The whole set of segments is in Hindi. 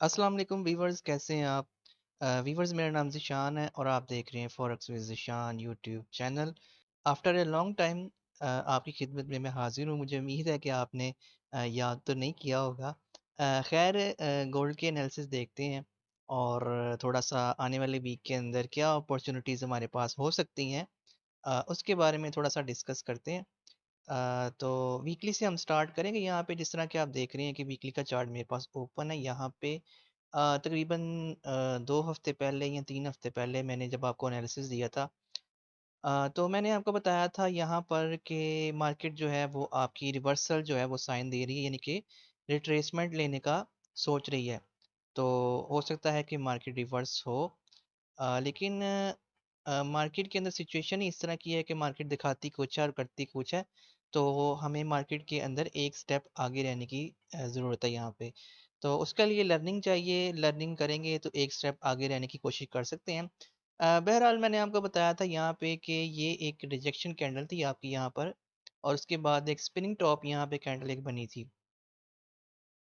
अस्सलाम वालेकुम वीवर्स, कैसे हैं आप? वीवर्स, मेरा नाम ज़िशान है और आप देख रहे हैं forex with Zeeshan YouTube channel. After a long time आपकी खिदमत में मैं हाज़िर हूँ। मुझे उम्मीद है कि आपने याद तो नहीं किया होगा। खैर, गोल्ड के एनालिसिस देखते हैं और थोड़ा-सा आने वाले वीक के अंदर क्या अपॉर्चुनिटीज़ हमारे पास हो सकती हैं, उसके बारे में थोड़ा-सा डिस्कस करते हैं। तो वीकली से हम स्टार्ट करेंगे। यहाँ पे जिस तरह कि आप देख रहे हैं कि वीकली का चार्ट मेरे पास ओपन है। यहाँ पे तकरीबन 2 हफ़्ते पहले या 3 हफ़्ते पहले मैंने जब आपको एनालिसिस दिया था, तो मैंने आपको बताया था यहाँ पर कि मार्केट जो है वो आपकी रिवर्सल जो है वो साइन दे रही है, यानी कि रिट्रेसमेंट लेने का सोच रही है। तो हो सकता है कि मार्केट रिवर्स हो, लेकिन मार्केट के अंदर सिचुएशन ही इस तरह की है कि मार्केट दिखाती कुछ है और करती कुछ है। तो हमें मार्केट के अंदर एक स्टेप आगे रहने की ज़रूरत है यहाँ पे। तो उसके लिए लर्निंग चाहिए, लर्निंग करेंगे तो एक स्टेप आगे रहने की कोशिश कर सकते हैं। बहरहाल मैंने आपको बताया था यहाँ पे कि ये एक रिजेक्शन कैंडल थी आपकी यहाँ पर, और उसके बाद एक स्पिनिंग टॉप यहाँ पे कैंडल एक बनी थी।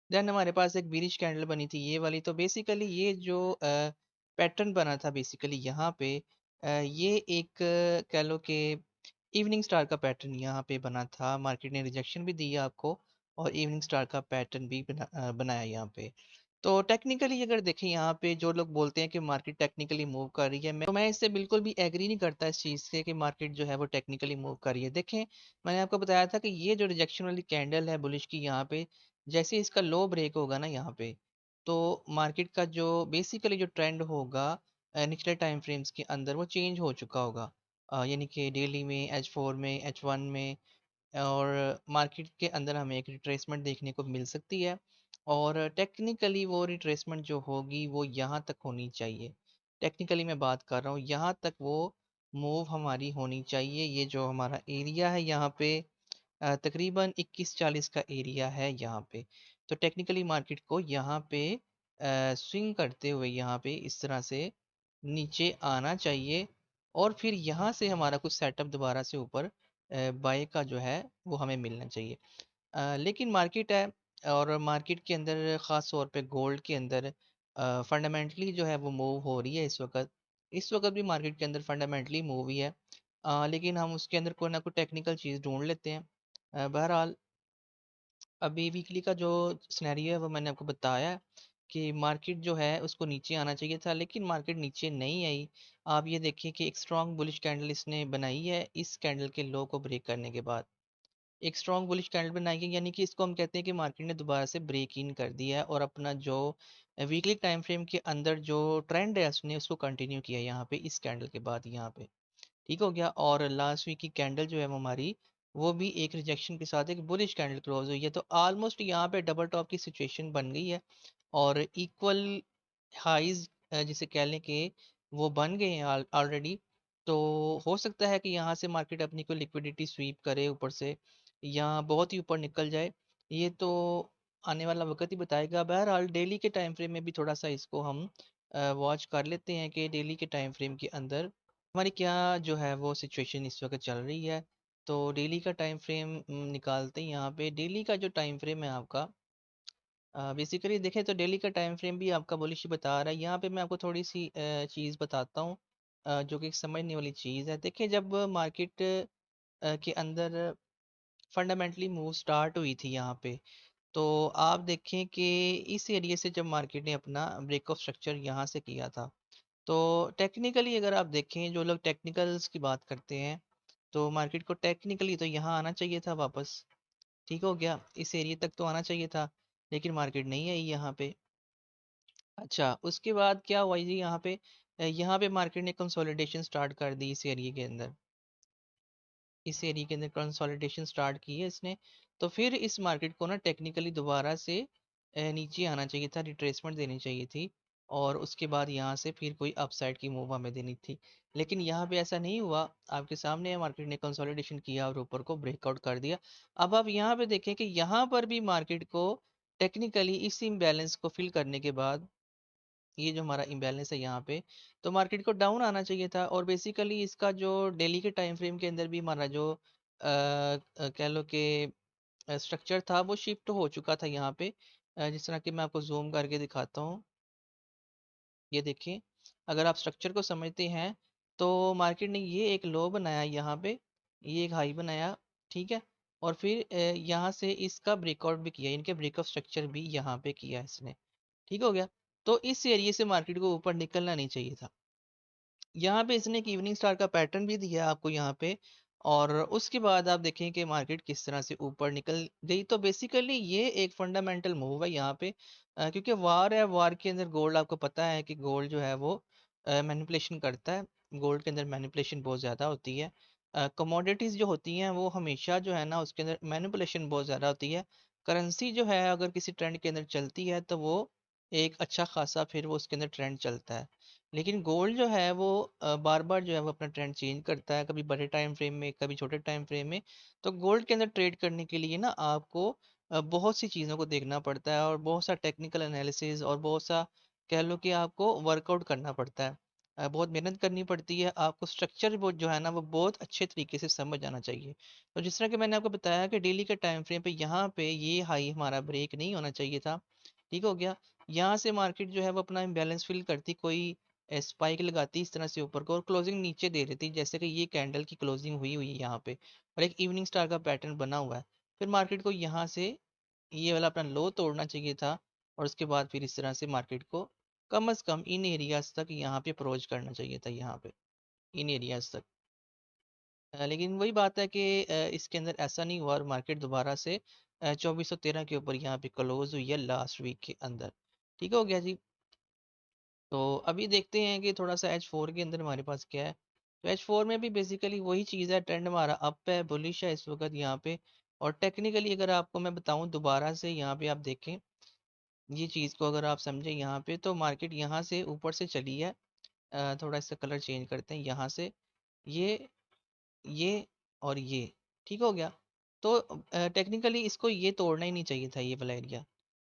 देन हमारे पास एक बीरिश कैंडल बनी थी ये वाली। तो बेसिकली ये जो पैटर्न बना था बेसिकली यहाँ पे, ये एक कह लो कि इवनिंग स्टार का पैटर्न यहाँ पे बना था। मार्केट ने रिजेक्शन भी दी आपको और इवनिंग स्टार का पैटर्न भी बनाया यहाँ पे। तो टेक्निकली अगर देखें, यहाँ पे जो लोग बोलते हैं कि मार्केट टेक्निकली मूव कर रही है, मैं इससे बिल्कुल भी एग्री नहीं करता इस चीज़ से कि मार्केट जो है वो टेक्निकली मूव कर रही है। देखें, मैंने आपको बताया था कि ये जो रिजेक्शन वाली कैंडल है बुलिश की, यहाँ पे जैसे इसका लो ब्रेक होगा ना यहाँ पे, तो मार्केट का जो बेसिकली जो ट्रेंड होगा निचले टाइम फ्रेम्स के अंदर वो चेंज हो चुका होगा। यानी कि डेली में, H4 में, H1 में, और मार्केट के अंदर हमें एक रिट्रेसमेंट देखने को मिल सकती है। और टेक्निकली वो रिट्रेसमेंट जो होगी वो यहाँ तक होनी चाहिए। टेक्निकली मैं बात कर रहा हूँ, यहाँ तक वो मूव हमारी होनी चाहिए। ये जो हमारा एरिया है यहाँ पे, तकरीबन 2140 का एरिया है यहाँ पे। तो टेक्निकली मार्केट को यहाँ पे स्विंग करते हुए यहाँ पे इस तरह से नीचे आना चाहिए, और फिर यहाँ से हमारा कुछ सेटअप दोबारा से ऊपर बाय का जो है वो हमें मिलना चाहिए। लेकिन मार्केट है, और मार्केट के अंदर ख़ास तौर पे गोल्ड के अंदर फंडामेंटली जो है वो मूव हो रही है इस वक्त भी मार्केट के अंदर फंडामेंटली मूव ही है। लेकिन हम उसके अंदर कोई ना कोई टेक्निकल चीज़ ढूंढ लेते हैं। बहरहाल, अभी वीकली का जो सिनेरियो है वो मैंने आपको बताया है कि मार्केट जो है उसको नीचे आना चाहिए था, लेकिन मार्केट नीचे नहीं आई। आप ये देखिए कि एक स्ट्रॉन्ग बुलिश कैंडल इसने बनाई है इस कैंडल के लो को ब्रेक करने के बाद। एक स्ट्रॉन्ग बुलिश कैंडल बनाई है, यानी कि इसको हम कहते हैं कि मार्केट ने दोबारा से ब्रेक इन कर दिया है और अपना जो वीकली टाइम फ्रेम के अंदर जो ट्रेंड है उसने उसको कंटिन्यू किया है यहाँ पे इस कैंडल के बाद यहाँ पे। ठीक हो गया। और लास्ट वीक की कैंडल जो है वो हमारी, वो भी एक रिजेक्शन के साथ एक बुलिश कैंडल क्लोज हुई है। तो ऑलमोस्ट यहाँ पे डबल टॉप की सिचुएशन बन गई है, और इक्वल हाइज जिसे कह लें कि वो बन गए हैं ऑलरेडी। तो हो सकता है कि यहाँ से मार्केट अपनी कोई लिक्विडिटी स्वीप करे ऊपर से, या बहुत ही ऊपर निकल जाए। ये तो आने वाला वक्त ही बताएगा। बहरहाल डेली के टाइम फ्रेम में भी थोड़ा सा इसको हम वॉच कर लेते हैं कि डेली के टाइम फ्रेम के अंदर हमारी क्या जो है वो सिचुएशन इस वक्त चल रही है। तो डेली का टाइम फ्रेम निकालते हैं। यहाँ पे डेली का जो टाइम फ्रेम है आपका, बेसिकली देखें तो डेली का टाइम फ्रेम भी आपका बुलिश ही बता रहा है। यहाँ पे मैं आपको थोड़ी सी चीज़ बताता हूँ, जो कि समझने वाली चीज़ है। देखिए, जब मार्केट के अंदर फंडामेंटली मूव स्टार्ट हुई थी यहाँ पे, तो आप देखें कि इस एरिया से जब मार्केट ने अपना ब्रेक ऑफ स्ट्रक्चर यहाँ से किया था, तो टेक्निकली अगर आप देखें, जो लोग टेक्निकल्स की बात करते हैं, तो मार्केट को टेक्निकली तो यहाँ आना चाहिए था वापस। ठीक हो गया, इस एरिया तक तो आना चाहिए था, लेकिन मार्केट नहीं आई यहाँ पे। अच्छा, उसके बाद क्या हुआ जी यहाँ पे? यहाँ पे मार्केट ने कंसोलिडेशन स्टार्ट कर दी इस एरिया के अंदर कंसोलिडेशन स्टार्ट की है इसने। तो फिर इस मार्केट को ना टेक्निकली दोबारा से नीचे आना चाहिए था, रिट्रेसमेंट देनी चाहिए थी, और उसके बाद यहाँ से फिर कोई अपसाइड की मूव हमें देनी थी। लेकिन यहाँ पे ऐसा नहीं हुआ। आपके सामने है, मार्केट ने कंसोलिडेशन किया और ऊपर को ब्रेकआउट कर दिया। अब आप यहाँ पे देखें कि यहाँ पर भी मार्केट को टेक्निकली इस इम्बैलेंस को फिल करने के बाद, ये जो हमारा इम्बैलेंस है यहाँ पे, तो मार्केट को डाउन आना चाहिए था। और बेसिकली इसका जो डेली के टाइम फ्रेम के अंदर भी हमारा जो कह लो कि स्ट्रक्चर था वो शिफ्ट हो चुका था यहाँ पे। जिस तरह कि मैं आपको जूम करके दिखाता हूँ। ये देखिए, अगर आप स्ट्रक्चर को समझते हैं तो मार्केट ने ये एक लो बनाया यहाँ पे, ये एक हाई बनाया, ठीक है। और फिर यहाँ से इसका ब्रेकआउट भी किया, इनके ब्रेकअप स्ट्रक्चर भी यहाँ पे किया इसने, ठीक हो गया। तो इस एरिया से मार्केट को ऊपर निकलना नहीं चाहिए था। यहाँ पे इसने एक इवनिंग स्टार का पैटर्न भी दिया आपको यहाँ पे, और उसके बाद आप देखें कि मार्केट किस तरह से ऊपर निकल गई। तो बेसिकली ये एक फंडामेंटल मूव है यहाँ पे, क्योंकि वार है, वार के अंदर गोल्ड, आपको पता है कि गोल्ड जो है वो मैनिपुलेशन करता है, गोल्ड के अंदर मैनिपुलेशन बहुत ज़्यादा होती है। कमोडिटीज़ जो होती हैं वो हमेशा जो है ना उसके अंदर मैनिपुलेशन बहुत ज़्यादा होती है। करेंसी जो है अगर किसी ट्रेंड के अंदर चलती है तो वो एक अच्छा खासा फिर वो उसके अंदर ट्रेंड चलता है। लेकिन गोल्ड जो है वो बार बार जो है वो अपना ट्रेंड चेंज करता है, कभी बड़े टाइम फ्रेम में, कभी छोटे टाइम फ्रेम में। तो गोल्ड के अंदर ट्रेड करने के लिए ना आपको बहुत सी चीज़ों को देखना पड़ता है, और बहुत सा टेक्निकल एनालिसिस, और बहुत सा कह लो कि आपको वर्कआउट करना पड़ता है, बहुत मेहनत करनी पड़ती है आपको। स्ट्रक्चर वो जो है ना वो बहुत अच्छे तरीके से समझ आना चाहिए। तो जिस तरह कि मैंने आपको बताया कि डेली के टाइम फ्रेम पे यहाँ पे ये हाई हमारा ब्रेक नहीं होना चाहिए था, ठीक हो गया। यहाँ से मार्केट जो है वो अपना इम्बैलेंस फील करती, कोई स्पाइक लगाती इस तरह से ऊपर को, और क्लोजिंग नीचे दे देती, जैसे कि ये कैंडल की क्लोजिंग हुई हुई है यहाँ पे, और एक इवनिंग स्टार का पैटर्न बना हुआ है। फिर मार्केट को यहाँ से ये वाला अपना लो तोड़ना चाहिए था, और उसके बाद फिर इस तरह से मार्केट को कम से कम इन एरियाज तक यहाँ पे अप्रोच करना चाहिए था, यहाँ पे इन एरियाज तक। लेकिन वही बात है कि इसके अंदर ऐसा नहीं हुआ, और मार्केट दोबारा से 2413 के ऊपर यहाँ पे क्लोज हुई है लास्ट वीक के अंदर, ठीक हो गया जी। तो अभी देखते हैं कि थोड़ा सा H4 के अंदर हमारे पास क्या है। तो H4 में भी बेसिकली वही चीज़ है, ट्रेंड हमारा अप है, बुलिश है इस वक्त यहाँ पे। और टेक्निकली अगर आपको मैं बताऊं दोबारा से, यहाँ पे आप देखें ये चीज़ को, अगर आप समझें यहाँ पे, तो मार्केट यहाँ से ऊपर से चली है। थोड़ा इसका कलर चेंज करते हैं, यहाँ से ये और ये, ठीक हो गया। तो टेक्निकली इसको ये तोड़ना ही नहीं चाहिए था, ये वाला एरिया।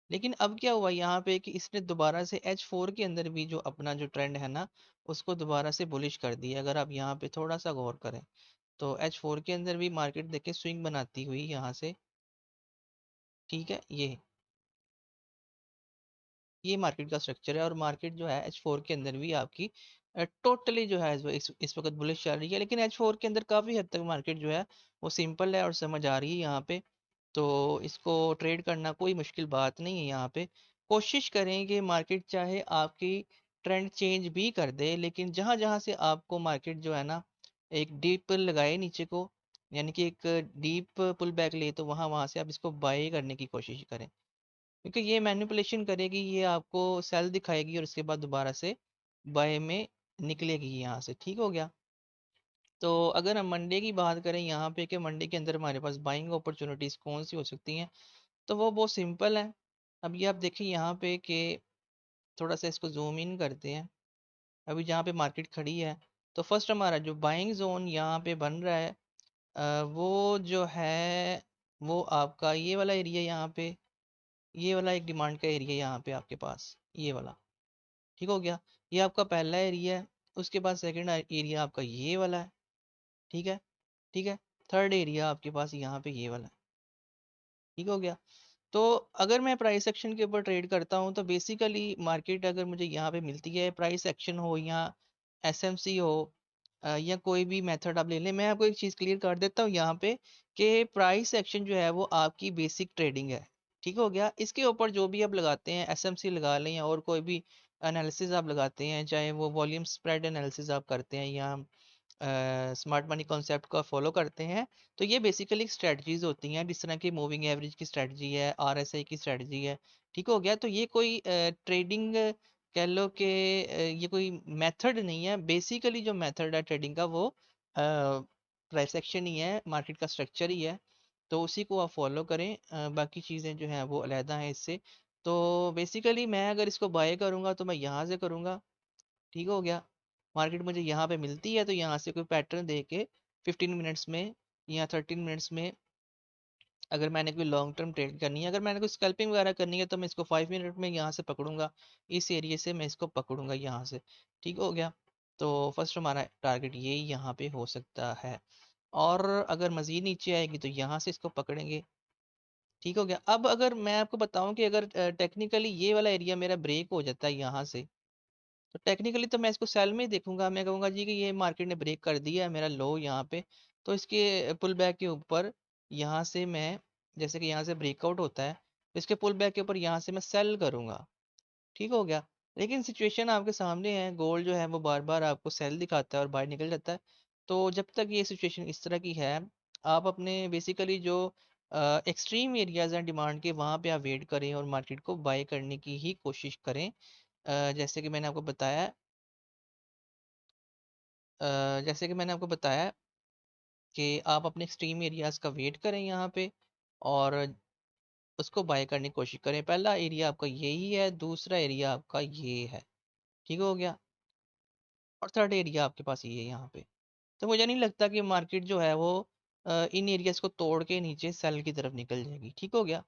लेकिन अब क्या हुआ यहाँ पे कि इसने दोबारा से H4 के अंदर भी जो अपना जो ट्रेंड है ना उसको दोबारा से बुलिश कर दिया। अगर आप यहाँ पे थोड़ा सा गौर करें तो H4 के अंदर भी मार्केट देखे स्विंग बनाती हुई यहाँ से, ठीक है। ये मार्केट का स्ट्रक्चर है, और मार्केट जो है H4 के अंदर भी आपकी टोटली जो है इस वक्त बुलिश चल रही है। लेकिन H4 के अंदर काफ़ी हद तक मार्केट जो है वो सिंपल है और समझ आ रही है यहाँ पे। तो इसको ट्रेड करना कोई मुश्किल बात नहीं है यहाँ पे। कोशिश करें कि मार्केट चाहे आपकी ट्रेंड चेंज भी कर दे, लेकिन जहाँ जहाँ से आपको मार्केट जो है ना एक डीप लगाए नीचे को, यानी कि एक डीप पुल बैक ले, तो वहाँ वहाँ से आप इसको बाय करने की कोशिश करें, क्योंकि ये मैनिपुलेशन करेगी, ये आपको सेल दिखाएगी और उसके बाद दोबारा से बाय में निकलेगी यहाँ से, ठीक हो गया। तो अगर हम मंडे की बात करें यहाँ पे कि मंडे के अंदर हमारे पास बाइंग अपॉर्चुनिटीज़ कौन सी हो सकती हैं, तो वो बहुत सिंपल है। अब ये आप देखिए यहाँ पे कि थोड़ा सा इसको जूम इन करते हैं, अभी जहाँ पे मार्केट खड़ी है, तो फर्स्ट हमारा जो बाइंग जोन यहाँ पे बन रहा है, वो जो है वो आपका ये वाला एरिया यहाँ पे, ये वाला एक डिमांड का एरिया यहाँ पे आपके पास, ये वाला, ठीक हो गया। ये आपका पहला एरिया है। उसके बाद सेकंड एरिया आपका ये वाला है, ठीक है, ठीक है। थर्ड एरिया आपके पास यहाँ पे ये वाला है, ठीक हो गया। तो अगर मैं प्राइस एक्शन के ऊपर ट्रेड करता हूँ तो बेसिकली मार्केट अगर मुझे यहाँ पे मिलती है, प्राइस एक्शन हो या एसएमसी हो, या कोई भी मेथड आप ले लें, मैं आपको एक चीज़ क्लियर कर देता हूँ यहाँ पे कि प्राइस एक्शन जो है वो आपकी बेसिक ट्रेडिंग है, ठीक हो गया। इसके ऊपर जो भी आप लगाते हैं, एसएमसी लगा लें या और कोई भी एनालिसिस आप लगाते हैं, चाहे वो वॉल्यूम स्प्रेड एनालिसिस आप करते हैं या स्मार्ट मनी कॉन्सेप्ट को फॉलो करते हैं, तो ये बेसिकली स्ट्रेटजीज होती हैं, जिस तरह की मूविंग एवरेज की स्ट्रेटजी है, आरएसआई की स्ट्रेटजी है, ठीक हो गया। तो ये कोई ट्रेडिंग कह लो कि ये कोई मेथड नहीं है, बेसिकली जो मेथड है ट्रेडिंग का वो प्राइस एक्शन ही है, मार्केट का स्ट्रक्चर ही है। तो उसी को आप फॉलो करें, बाकी चीज़ें जो हैं वो अलहदा हैं इससे। तो बेसिकली मैं अगर इसको बाय करूँगा तो मैं यहाँ से करूँगा, ठीक हो गया। मार्केट मुझे यहाँ पे मिलती है तो यहाँ से कोई पैटर्न दे के 15 मिनट्स में या 13 मिनट्स में, अगर मैंने कोई लॉन्ग टर्म ट्रेड करनी है, अगर मैंने कोई स्कैल्पिंग वगैरह करनी है, तो मैं इसको 5 मिनट में यहाँ से पकड़ूंगा, इस एरिया से मैं इसको पकड़ूंगा यहाँ से, ठीक हो गया। तो फर्स्ट हमारा टारगेट ये यहाँ पे हो सकता है, और अगर मज़ीद नीचे आएगी तो यहाँ से इसको पकड़ेंगे, ठीक हो गया। अब अगर मैं आपको बताऊं कि अगर टेक्निकली ये वाला एरिया मेरा ब्रेक हो जाता है यहाँ से, तो टेक्निकली तो मैं इसको सेल में ही देखूंगा, मैं कहूँगा जी कि ये मार्केट ने ब्रेक कर दिया है मेरा लो यहाँ पे, तो इसके पुल बैक के ऊपर यहाँ से मैं, जैसे कि यहाँ से ब्रेकआउट होता है, तो इसके पुल बैक के ऊपर यहाँ से मैं सेल करूँगा। ठीक हो गया। लेकिन सिचुएशन आपके सामने है, गोल्ड जो है वो बार बार आपको सेल दिखाता है और बाहर निकल जाता है। तो जब तक ये सिचुएशन इस तरह की है, आप अपने बेसिकली जो एक्सट्रीम एरियाज हैं डिमांड के, वहाँ पे आप वेट करें और मार्केट को बाय करने की ही कोशिश करें। जैसे कि मैंने आपको बताया, जैसे कि मैंने आपको बताया कि आप अपने एक्सट्रीम एरियाज का वेट करें यहाँ पे, और उसको बाय करने की कोशिश करें। पहला एरिया आपका यही है, दूसरा एरिया आपका ये है। ठीक हो गया। और थर्ड एरिया आपके पास ये है यहाँ पे। तो मुझे नहीं लगता कि मार्केट जो है वो इन एरियाज को तोड़ के नीचे सेल की तरफ निकल जाएगी। ठीक हो गया।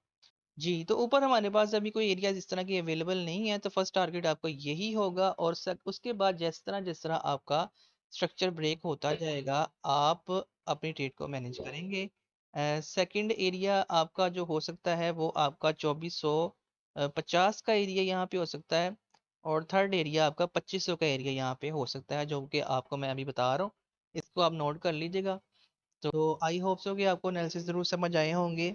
जी, तो ऊपर हमारे पास अभी कोई एरियाज इस तरह की अवेलेबल नहीं है, तो फर्स्ट टारगेट आपका यही होगा, और उसके बाद जिस तरह आपका स्ट्रक्चर ब्रेक होता जाएगा, आप अपनी ट्रेड को मैनेज करेंगे। सेकंड एरिया आपका जो हो सकता है वो आपका 2450 का एरिया यहाँ पे हो सकता है, और थर्ड एरिया आपका 2500 का एरिया यहाँ पे हो सकता है, जो कि आपको मैं अभी बता रहा हूँ। इसको आप नोट कर लीजिएगा। तो आई होप सो कि आपको एनालिसिस ज़रूर समझ आए होंगे।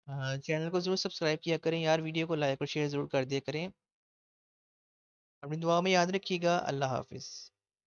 चैनल को ज़रूर सब्सक्राइब किया करें यार, वीडियो को लाइक और शेयर ज़रूर कर दिया करें। अपनी दुआ में याद रखिएगा। अल्लाह हाफिज़।